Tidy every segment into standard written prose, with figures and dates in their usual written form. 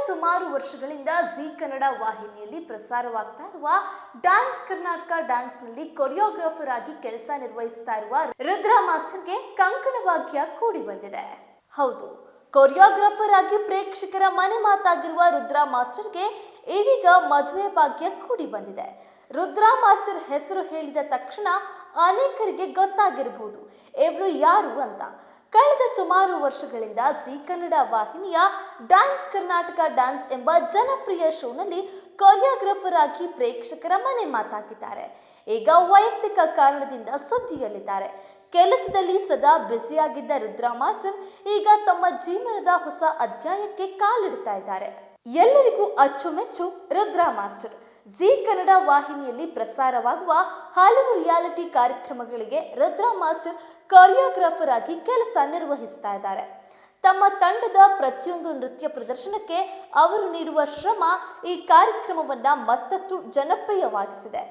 ಸುಮಾರು ವರ್ಷಗಳಿಂದ ಜಿ ಕನ್ನಡ ವಾಹಿನಿಯಲ್ಲಿ ಪ್ರಸಾರವಾಗ್ತಾ ಇರುವ ಡ್ಯಾನ್ಸ್ ಕರ್ನಾಟಕ ಡ್ಯಾನ್ಸ್ ನಲ್ಲಿ ಕೊರಿಯೋಗ್ರಾಫರ್ ಆಗಿ ಕೆಲಸ ನಿರ್ವಹಿಸ್ತಾ ಇರುವ ರುದ್ರಾ ಮಾಸ್ಟರ್ಗೆ ಕಂಕಣ ಭಾಗ್ಯ ಕೂಡಿ ಬಂದಿದೆ. ಹೌದು, ಕೊರಿಯೋಗ್ರಾಫರ್ ಆಗಿ ಪ್ರೇಕ್ಷಕರ ಮನೆ ಮಾತಾಗಿರುವ ರುದ್ರಾ ಮಾಸ್ಟರ್ಗೆ ಇದೀಗ ಮದುವೆ ಭಾಗ್ಯ ಕೂಡಿ ಬಂದಿದೆ. ರುದ್ರಾ ಮಾಸ್ಟರ್ ಹೆಸರು ಹೇಳಿದ ತಕ್ಷಣ ಅನೇಕರಿಗೆ ಗೊತ್ತಾಗಿರಬಹುದು ಇವರು ಯಾರು ಅಂತ. ಕಳೆದ ಸುಮಾರು ವರ್ಷಗಳಿಂದ ಜಿ ಕನ್ನಡ ವಾಹಿನಿಯ ಡ್ಯಾನ್ಸ್ ಕರ್ನಾಟಕ ಡ್ಯಾನ್ಸ್ ಎಂಬ ಜನಪ್ರಿಯ ಶೋನಲ್ಲಿ ಕೊರಿಯೋಗ್ರಾಫರ್ ಆಗಿ ಪ್ರೇಕ್ಷಕರ ಮನೆ ಮಾತಾಗಿದ್ದಾರೆ. ಈಗ ವೈಯಕ್ತಿಕ ಕಾರಣದಿಂದ ಸುದ್ದಿಯಲ್ಲಿದ್ದಾರೆ. ಕೆಲಸದಲ್ಲಿ ಸದಾ ಬ್ಯುಸಿಯಾಗಿದ್ದ ರುದ್ರಾ ಮಾಸ್ಟರ್ ಈಗ ತಮ್ಮ ಜೀವನದ ಹೊಸ ಅಧ್ಯಾಯಕ್ಕೆ ಕಾಲಿಡ್ತಾ ಇದ್ದಾರೆ. ಎಲ್ಲರಿಗೂ ಅಚ್ಚುಮೆಚ್ಚು ರುದ್ರಾ ಮಾಸ್ಟರ್ ಜಿ ಕನ್ನಡ ವಾಹಿನಿಯಲ್ಲಿ ಪ್ರಸಾರವಾಗುವ ಹಲವು ರಿಯಾಲಿಟಿ ಕಾರ್ಯಕ್ರಮಗಳಿಗೆ ರುದ್ರಾ ಮಾಸ್ಟರ್ ಕೊರಿಯೋಗ್ರಾಫರ್ ಆಗಿ ಕೆಲಸ ನಿರ್ವಹಿಸ್ತಾ ಇದ್ದಾರೆ. ತಮ್ಮ ತಂಡದ ಪ್ರತಿಯೊಂದು ನೃತ್ಯ ಪ್ರದರ್ಶನಕ್ಕೆ ಅವರು ನೀಡುವ ಶ್ರಮ ಈ ಕಾರ್ಯಕ್ರಮವನ್ನ ಮತ್ತಷ್ಟು ಜನಪ್ರಿಯವಾಗಿಸಿದೆ.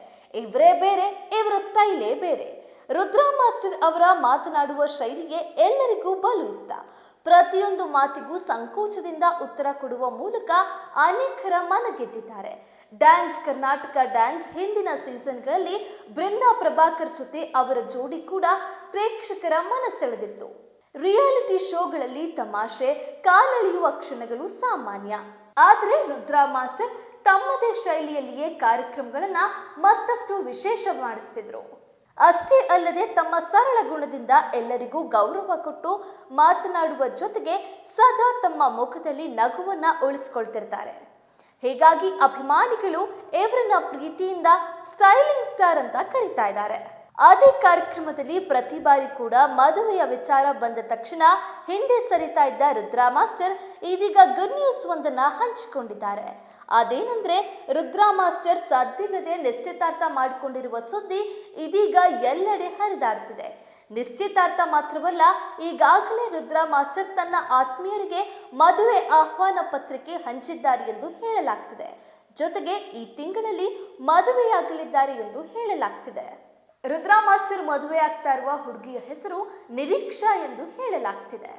ಇವರೇ ಬೇರೆ, ಇವರ ಸ್ಟೈಲೇ ಬೇರೆ. ರುದ್ರಾ ಮಾಸ್ಟರ್ ಅವರ ಮಾತನಾಡುವ ಶೈಲಿಗೆ ಎಲ್ಲರಿಗೂ ಬಲು ಇಷ್ಟ. ಪ್ರತಿಯೊಂದು ಮಾತಿಗೂ ಸಂಕೋಚದಿಂದ ಉತ್ತರ ಕೊಡುವ ಮೂಲಕ ಅನೇಕರ ಮನ ಗೆದ್ದಿದ್ದಾರೆ. ಡ್ಯಾನ್ಸ್ ಕರ್ನಾಟಕ ಡ್ಯಾನ್ಸ್ ಹಿಂದಿನ ಸೀಸನ್ಗಳಲ್ಲಿ ಬೃಂದಾ ಪ್ರಭಾಕರ್ ಜೊತೆ ಅವರ ಜೋಡಿ ಕೂಡ ಪ್ರೇಕ್ಷಕರ ಮನ ಸೆಳೆದಿತ್ತು. ರಿಯಾಲಿಟಿ ಶೋಗಳಲ್ಲಿ ತಮಾಷೆ, ಕಾಲೆಳೆಯುವ ಕ್ಷಣಗಳು ಸಾಮಾನ್ಯ. ಆದರೆ ರುದ್ರಾ ಮಾಸ್ಟರ್ ತಮ್ಮದೇ ಶೈಲಿಯಲ್ಲಿಯೇ ಕಾರ್ಯಕ್ರಮಗಳನ್ನ ಮತ್ತಷ್ಟು ವಿಶೇಷ ಮಾಡಿಸ್ತಿದ್ರು. ಅಷ್ಟೇ ಅಲ್ಲದೆ ತಮ್ಮ ಸರಳ ಗುಣದಿಂದ ಎಲ್ಲರಿಗೂ ಗೌರವ ಕೊಟ್ಟು ಮಾತನಾಡುವ ಜೊತೆಗೆ ಸದಾ ತಮ್ಮ ಮುಖದಲ್ಲಿ ನಗುವನ್ನ ಉಳಿಸ್ಕೊಳ್ತಿರ್ತಾರೆ. ಹೀಗಾಗಿ ಅಭಿಮಾನಿಗಳು ಇವರನ್ನ ಪ್ರೀತಿಯಿಂದ ಸ್ಟೈಲಿಂಗ್ ಸ್ಟಾರ್ ಅಂತ ಕರೀತಾ ಇದ್ದಾರೆ. ಅದೇ ಕಾರ್ಯಕ್ರಮದಲ್ಲಿ ಪ್ರತಿ ಬಾರಿ ಕೂಡ ಮದುವೆಯ ವಿಚಾರ ಬಂದ ತಕ್ಷಣ ಹಿಂದೆ ಸರಿತಾ ಇದ್ದ ರುದ್ರಾ ಮಾಸ್ಟರ್ ಇದೀಗ ಗುಡ್ ನ್ಯೂಸ್ ಒಂದನ್ನ ಹಂಚಿಕೊಂಡಿದ್ದಾರೆ. ಅದೇನೆಂದ್ರೆ ರುದ್ರಾ ಮಾಸ್ಟರ್ ಸದ್ದಿಲ್ಲದೆ ನಿಶ್ಚಿತಾರ್ಥ ಮಾಡಿಕೊಂಡಿರುವ ಸುದ್ದಿ ಇದೀಗ ಎಲ್ಲೆಡೆ ಹರಿದಾಡ್ತಿದೆ. ನಿಶ್ಚಿತಾರ್ಥ ಮಾತ್ರವಲ್ಲ, ಈಗಾಗಲೇ ರುದ್ರಾ ಮಾಸ್ಟರ್ ತನ್ನ ಆತ್ಮೀಯರಿಗೆ ಮದುವೆ ಆಹ್ವಾನ ಪತ್ರಿಕೆ ಹಂಚಿದ್ದಾರೆ ಎಂದು ಹೇಳಲಾಗ್ತಿದೆ. ಜೊತೆಗೆ ಈ ತಿಂಗಳಲ್ಲಿ ಮದುವೆಯಾಗಲಿದ್ದಾರೆ ಎಂದು ಹೇಳಲಾಗ್ತಿದೆ. ರುದ್ರಾ ಮಾಸ್ಟರ್ ಮದುವೆ ಆಗ್ತಾ ಇರುವ ಹುಡುಗಿಯ ಹೆಸರು ನಿರೀಕ್ಷಾ ಎಂದು ಹೇಳಲಾಗ್ತಿದೆ.